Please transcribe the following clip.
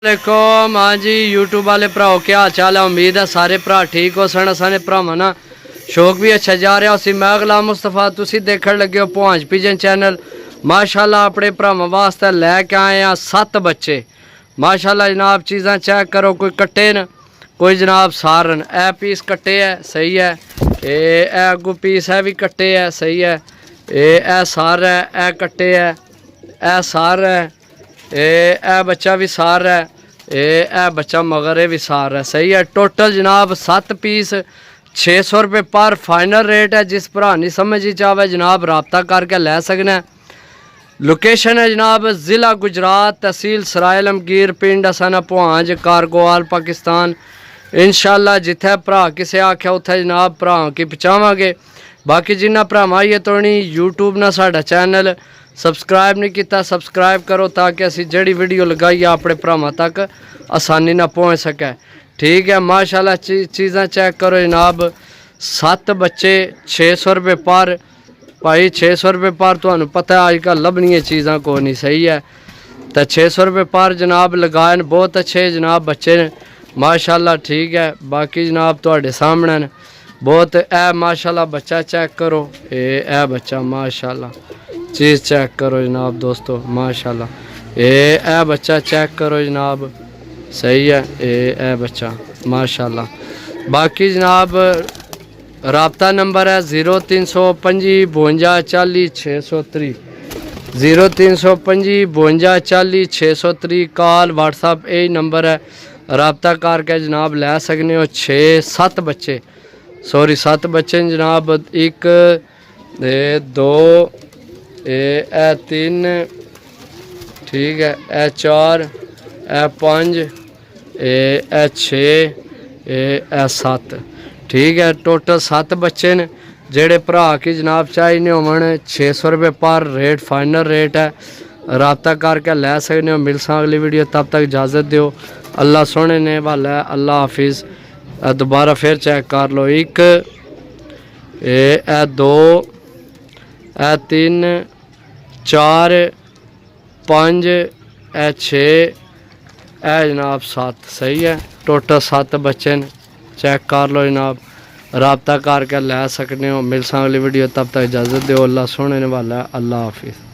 वालेकुम। हाँ जी यूट्यूब वाले भराओ क्या हाल चाल है। उम्मीद है सारे भरा ठीक हो सन। सारे भरावां ना शौक भी अच्छा जा रहा उसी। मैं गुलाम मुस्तफा तुसी देखण लगे हो पुहांज पिजन चैनल। माशाल्लाह अपने भरावां वास्ते लैके आए हैं 7 बच्चे। माशाल्लाह जनाब चीज़ां चेक करो। कोई कट्टे न कोई जनाब सारन। ए पीस कट्टे है सही है। ए अगू पीस है भी कट्टे है सही है। ए सार है ए कट्टे है ए सार है। ए बच्चा भी सार है। ए बच्चा मगर भी सार है सही है। टोटल जनाब 7 पीस 600 रुपये पर फाइनल रेट है। जिस भरा नहीं समझ चाहे जनाब रबता करके लै सकना। लोकेशन है जनाब ज़िला गुजरात तहसील सराय आलमगीर पिंड असाना पुहांज कारगोवाल पाकिस्तान। इंशाल्लाह जिथे भरा किसे आख्या उत्थे जनाब भरा की पहुँचावांगे। बाकी जिन्ना भरावां ये तोनी यूट्यूब ना साडा चैनल सबसक्राइब नहीं किया सबसक्राइब करो ताकि असी जड़ी वीडियो लगाइए अपने भरावां तक आसानी ना पहुँच सके। ठीक है माशाल्लाह चीज़ां चेक करो जनाब। 7 बच्चे 600 रुपये पर भाई 600 रुपये पर तुहानू पता है अजकल लभनियां चीज़ां को नहीं सही है। तो 600 रुपये पर जनाब लगाए बहुत अच्छे जनाब बच्चे ने माशाल्लाह। ठीक है बाकी जनाब तुहाडे सामने ने बहुत ए माशाल्लाह बच्चा चेक करो। ए बच्चा माशाल्लाह चीज़ चेक करो जनाब दोस्तों माशाल्लाह। ए बच्चा चेक करो जनाब सही है। ए बच्चा माशाल्लाह। बाकी जनाब राबता नंबर है 0325 52 40 630 0325 52 40 630। कॉल व्हाट्सअप यही नंबर है राबता करके जनाब लै सकने हो। 7 बच्चे सॉरी 7 बच्चे जनाब। 1 2 3 ठीक है ए 4 ए 5 ए 6 ए 7 ठीक है। टोटल 7 बच्चे ने जेड़े भरा की जनाब चाहिए होवन 600 रुपये पर रेट फाइनल रेट है। रबता करके लै सकते हो। मिल अगली वीडियो तब तक इजाज़त दो। अल्लाह सोने ने वाला है अल्लाह हाफिज़। दोबारा फिर चेक कर लो। 1 ए 2 ए 3 4 5 ए 6 ए जनाब 7 सही है। टोटल 7 बच्चे ने चेक कर लो जनाब। रबता करके लै सकते हो। मिल अगली वीडियो तब तक इजाज़त दो। अल्लाह सोने ने वाला है अल्लाह हाफिज़।